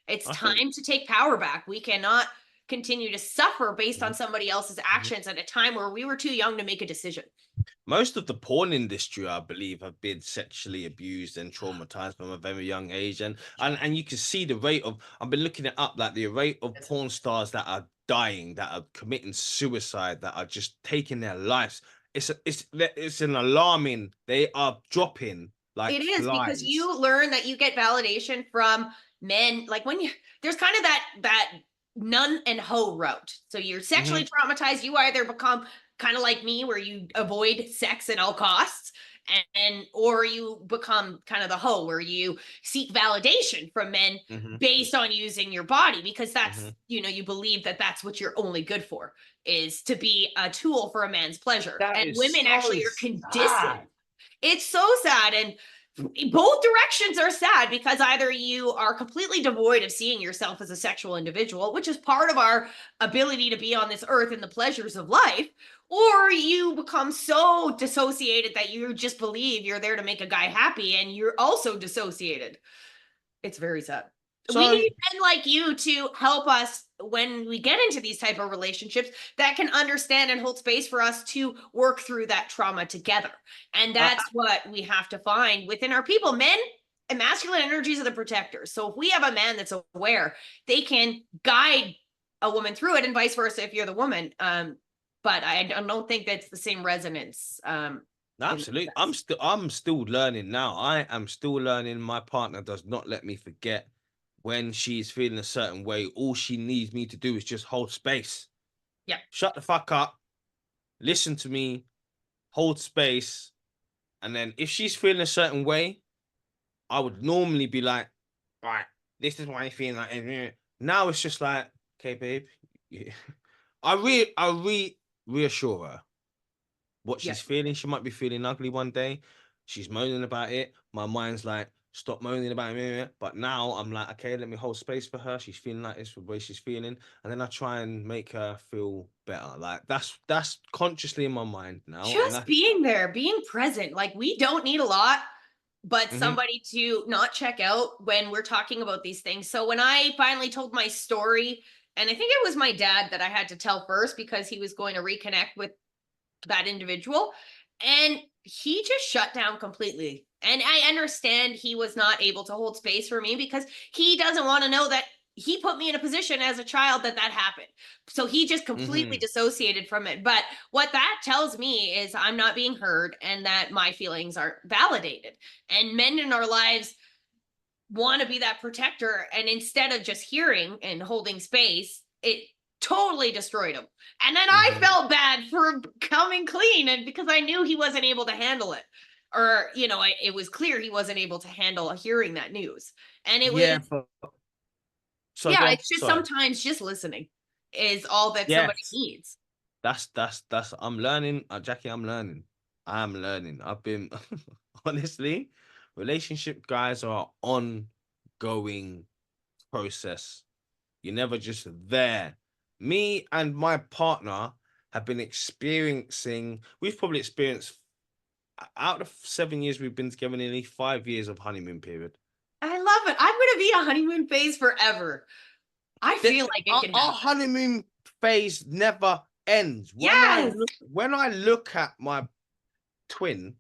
It's I think time to take power back. We cannot continue to suffer based on somebody else's Mhm. actions at a time where we were too young to make a decision. Most of the porn industry, I believe, have been sexually abused and traumatized from a very young age, and you can see the rate of. I've been looking it up, like the rate of porn stars that are dying, that are committing suicide, that are just taking their lives. It's an alarming. They are dropping like It is because flies. you learn that you get validation from men. Like when you there's kind of that nun and hoe route. So you're sexually Hmm. traumatized. You either become kind of like me, where you avoid sex at all costs, and or you become kind of the hoe, where you seek validation from men Hmm. based on using your body, because Hmm. that's, you believe that that's what you're only good for, is to be a tool for a man's pleasure. That And is women so actually are conditioned. sad. It's so sad. And both directions are sad, because either you are completely devoid of seeing yourself as a sexual individual, which is part of our ability to be on this earth and the pleasures of life, or you become so dissociated that you just believe you're there to make a guy happy and you're also dissociated. It's very sad. We So need men like you to help us when we get into these type of relationships that can understand and hold space for us to work through that trauma together. And I, that's what we have to find within our people. Men and masculine energies are the protectors. So if we have a man that's aware, they can guide a woman through it, and vice versa if you're the woman. But I don't think that's the same resonance. In that Absolutely. sense. I'm still learning now. I am still learning. My partner does not let me forget when she's feeling a certain way. All she needs me to do is just hold space. Yeah. Shut the fuck up. Listen to me. Hold space. And then if she's feeling a certain way, I would normally be like, right, this is why you're feeling like now it's just like, okay, babe. Yeah. I reassure her what Yeah. she's feeling. She might be feeling ugly one day. She's moaning about it. My mind's like, stop moaning about it. But now I'm like, okay, let me hold space for her. She's feeling like this, the way she's feeling, and then I try and make her feel better. Like that's consciously in my mind now, and Just that. being there, being present. Like, we don't need a lot, but Mhm. somebody to not check out when we're talking about these things. So when I finally told my story, and I think it was my dad that I had to tell first, because he was going to reconnect with that individual, and he just shut down completely. And I understand he was not able to hold space for me, because he doesn't want to know that he put me in a position as a child that happened. So he just completely Mhm. dissociated from it. But what that tells me is I'm not being heard, and that my feelings aren't validated. And men in our lives want to be that protector, and instead of just hearing and holding space, it totally destroyed him. And then I Mhm. felt bad for coming clean, and because I knew he wasn't able to handle it, or it was clear he wasn't able to handle hearing that news. And it was, Yeah. So yeah, go on. it's just Sorry. sometimes just listening is all that somebody Yes. needs. That's I'm learning, Jackie, I'm learning. I am learning. I've been honestly, relationship guys are ongoing process. You're never just there. Me and my partner have been experiencing, we've probably experienced out of 7 years we've been together, nearly 5 years of honeymoon period. I love it. I'm going to be a honeymoon phase forever. I feel like it can Our happen. honeymoon phase never ends. Yes, When I look at my twin,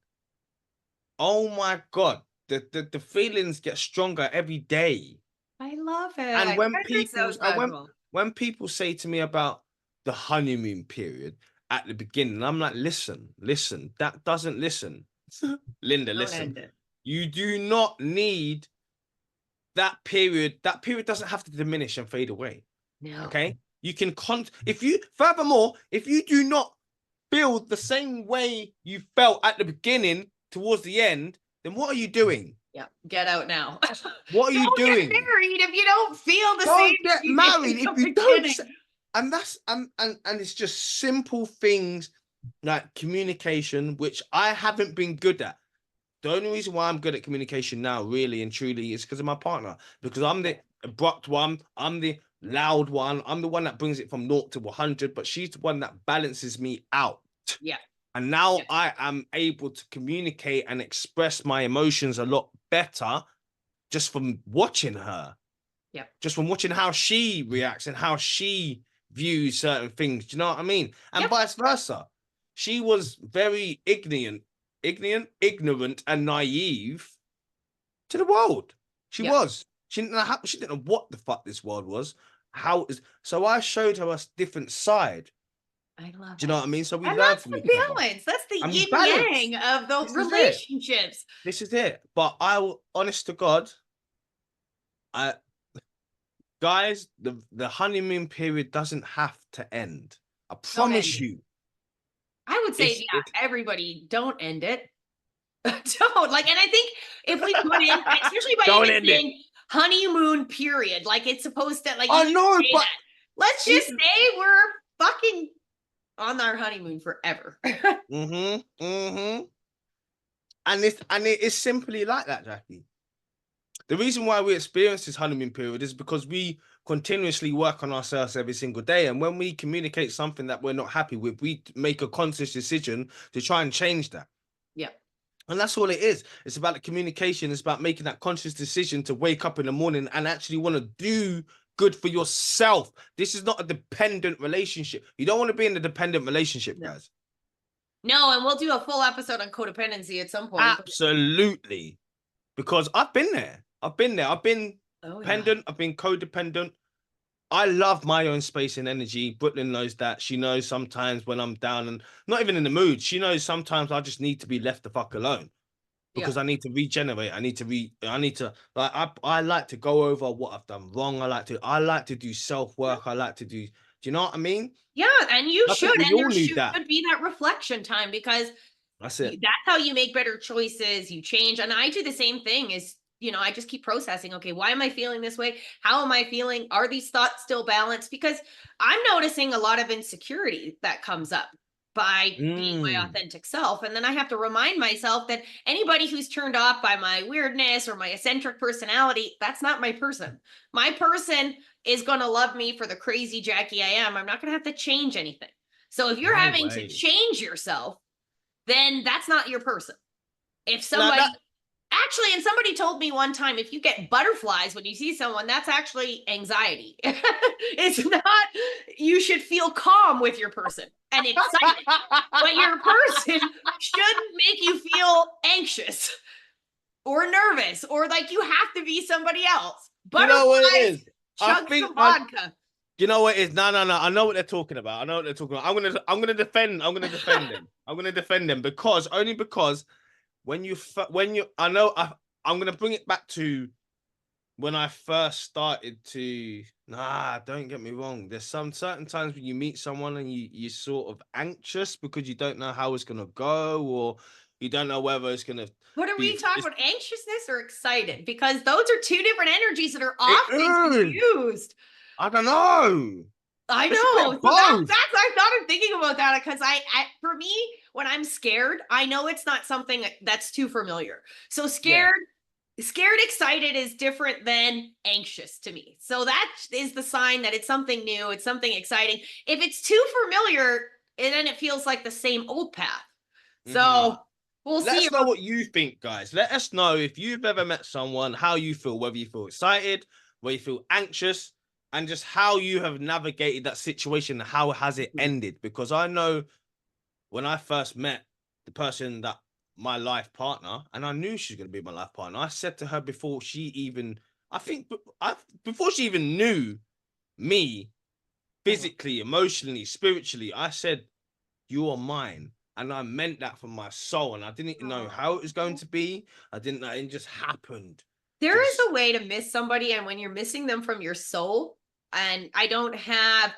oh my God, the feelings get stronger every day. I love And it. when You guys are so people's and special. when people say to me about the honeymoon period at the beginning, I'm like, listen, that doesn't listen. Linda, Don't listen. end it. You do not need that period. That period doesn't have to diminish and fade away. No. Okay? You can if you furthermore, if you do not feel the same way you felt at the beginning towards the end, then what are you doing? Yeah, get out now. What are you Don't get doing? married if you don't feel the same Don't as get you did in married if the you don't. beginning. And that's and it's just simple things like communication, which I haven't been good at. The only reason why I'm good at communication now, really and truly, is because of my partner. Because I'm Yeah, the abrupt one, I'm the loud one, I'm the one that brings it from 0 to 100, but she's the one that balances me out. yeah, And now yeah. I am able to communicate and express my emotions a lot better just from watching her. Yeah. Just from watching how she reacts and how she views certain things. Do you know what I mean? And Yep. vice versa. She was very ignorant, and naive to the world. She Yep. was. She didn't know what the fuck this world was. How is so I showed her a different side. I love Do you know it. what I mean? So we And learn that's from each the other. balance. That's the And we yin balance. yang of the This is it. relationships. This is it. But I will, honest to God, I guys, the honeymoon period doesn't have to end. I Don't end promise it. you. I would say, It's yeah, everybody don't end it. Don't like, and I think if we put in, especially by don't even end it. saying honeymoon period, like it's supposed to, like you I should know, say but that. Let's see, just say we're fucking on our honeymoon forever. and it is simply like that, Jackie. The reason why we experience this honeymoon period is because we continuously work on ourselves every single day. And when we communicate something that we're not happy with, we make a conscious decision to try and change that. Yeah. And that's all it is. It's about the communication. It's about making that conscious decision to wake up in the morning and actually want to do good for yourself. This is not a dependent relationship. You don't want to be in a dependent relationship, No. guys. No, and we'll do a full episode on codependency at some point. Absolutely. Because I've been there. I've been there. I've been Oh yeah. dependent. I've been codependent. I love my own space and energy. Brooklyn knows that. She knows sometimes when I'm down and not even in the mood. She knows sometimes I just need to be left the fuck alone Yeah. because I need to regenerate. I need to like I like to go over what I've done wrong. I like to do self-work. I like to do you know what I mean? Yeah, and you I think should, we and all there need should that. be that reflection time because That's it. that's how you make better choices. You change, and I do the same thing. Is I just keep processing. Okay, why am I feeling this way? How am I feeling? Are these thoughts still balanced? Because I'm noticing a lot of insecurity that comes up by being my Mm. authentic self, and then I have to remind myself that anybody who's turned off by my weirdness or my eccentric personality, that's not my person. My person is going to love me for the crazy Jackie I am. I'm not going to have to change anything. So if you're No having to way. change yourself, then that's not your person. If Now somebody that actually, and somebody told me one time, if you get butterflies when you see someone, that's actually anxiety. It's not, you should feel calm with your person and excited, but your person shouldn't make you feel anxious or nervous or like you have to be somebody else. you know what it Butterflies, is? I chug think some vodka. you know what it is? No. I know what they're talking about. I know what they're talking about. I'm gonna defend. I'm gonna defend them. I'm gonna defend them because only because when you I'm gonna bring it back to when I first started to. Nah, don't get me wrong. There's some certain times when you meet someone and you're sort of anxious because you don't know how it's gonna go or you don't know whether it's gonna What are be. we talking about? Anxiousness or excited? Because those are two different energies that are It often is. confused. I don't know. I It's a bit know. of So both. that's I started thinking about that because for me, when I'm scared, I know it's not something that's too familiar. So Yeah. scared, excited is different than anxious to me. So that is the sign that it's something new, it's something exciting. If it's too familiar, and then it feels like the same old path. Mm-hmm. So we'll Let see us know about what you think, guys. Let us know if you've ever met someone, how you feel, whether you feel excited, whether you feel anxious, and just how you have navigated that situation. How has it ended? Because I know when I first met the person that my life partner, and I knew she was going to be my life partner. I said to her before she even, I think, before she even knew me physically, emotionally, spiritually, I said, "You are mine." And I meant that from my soul. And I didn't know how it was going to be. I didn't know. It just happened. there is Just a way to miss somebody, and when you're missing them from your soul, and I don't have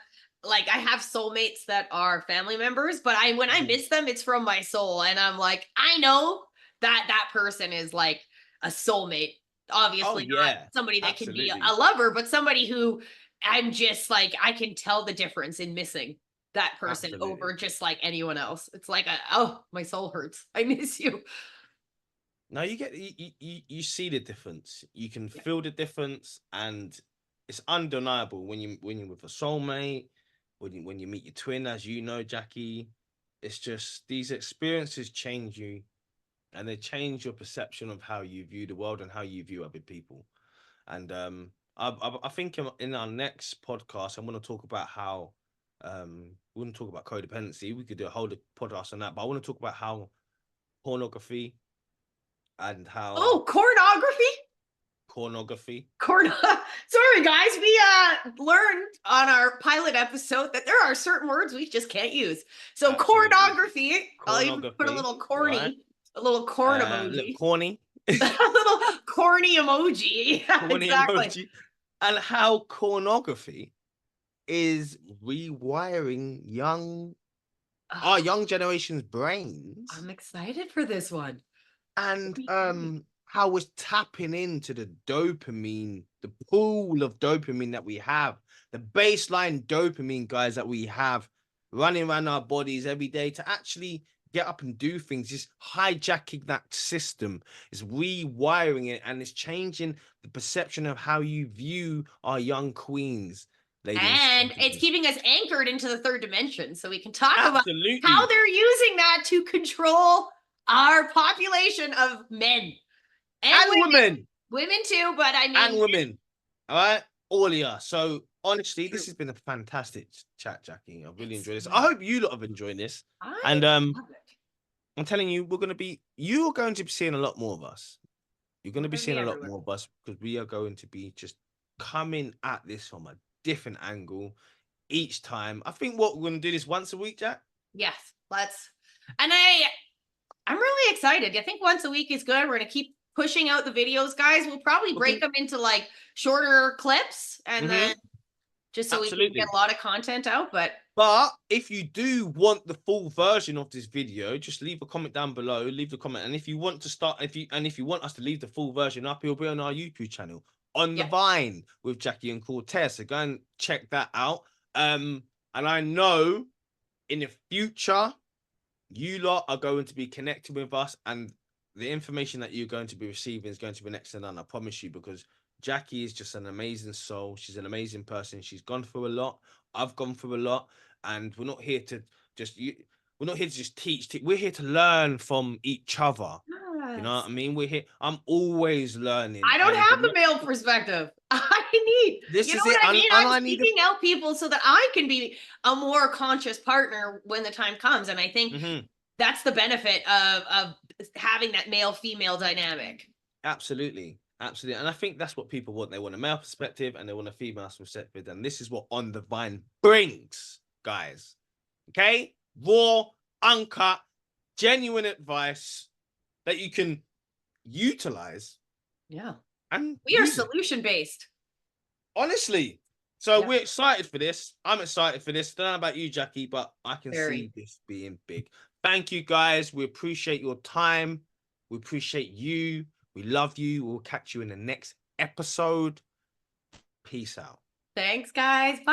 I have soulmates that are family members, but I when I Mhm. miss them, it's from my soul, and I'm like, I know that that person is like a soulmate. Oh Obviously, not yeah, somebody that can be a absolutely. lover, but somebody who I'm just like I can tell the difference in missing that person over Absolutely. just like anyone else. It's like oh, my soul hurts. I miss you. Now you get you see the difference. You can feel the difference, and it's undeniable when you're with a soulmate, when you meet your twin, as you know, Jackie. It's just these experiences change you, and they change your perception of how you view the world and how you view other people. And I think in our next podcast, I'm going to talk about how we want to talk about codependency. We could do a whole podcast on that, but I want to talk about how pornography and how Oh, pornography. pornography. Corn. Sorry, guys. We learned on our pilot episode that there are certain words we just can't use. So Absolutely. pornography. I'll even put a Pornography, little right? corny, a little corn Look, emoji, corny, a little corny emoji. Yeah, corny exactly. emoji, and how pornography is rewiring our Oh, young generation's brains, I'm excited for this one. and how we're tapping into the dopamine, the pool of dopamine that we have, the baseline dopamine, guys, that we have running around our bodies every day to actually get up and do things. Is hijacking that system, is rewiring it, and it's changing the perception of how you view our young queens, ladies and And it's gentlemen. keeping us anchored into the third dimension so we can talk about how Absolutely. they're using that to control our population of men and And women. women too. But I And mean, women. All right. All of you. So honestly, true. this has been a fantastic chat, Jackie. I've really It's enjoyed this. I been, hope you lot have enjoyed this. I And love it. I'm telling you, you're going to be seeing a lot more of us. You're going We're to be going to be seeing a lot everywhere. more of us because we are going to be just coming at this from a different angle each time. I think what we're going to do this once a week, Jack. Yes, let's. And I'm really excited. I think once a week is good. We're going to keep pushing out the videos, guys. We'll probably break them into like shorter clips and then just so we can get Absolutely. a lot of content out. But if you do want the full version of this video, just leave a comment down below. Leave the comment, and if you want to start, if you want us to leave the full version up, it'll be on our YouTube channel, On the Yeah. Vine with Jackie and Cortez. So go and check that out. And I know in the future, you lot are going to be connecting with us, and the information that you're going to be receiving is going to be next to none. I promise you, because Jackie is just an amazing soul. She's an amazing person. She's gone through a lot. I've gone through a lot, and we're not here to we're not here to just teach. We're here to learn from each other. You know Yes. what I mean? We're here. I'm always learning, I don't and have the male perspective. I need, this you know is what it. I mean? And I'm I need seeking out people so that I can be a more conscious partner when the time comes. And I think that's the benefit of having that male female dynamic. Absolutely. Absolutely. And I think that's what people want. They want a male perspective and they want a female perspective. And this is what On the Vine brings, guys. Okay? Raw, uncut, genuine advice that you can utilize. Yeah. And We are use it. solution based. Honestly. So Yeah. we're excited for this. I'm excited for this. Don't know about you, Jackie, but I can Very. see this being big. Thank you, guys. We appreciate your time. We appreciate you. We love you. We'll catch you in the next episode. Peace out. Thanks, guys. Bye.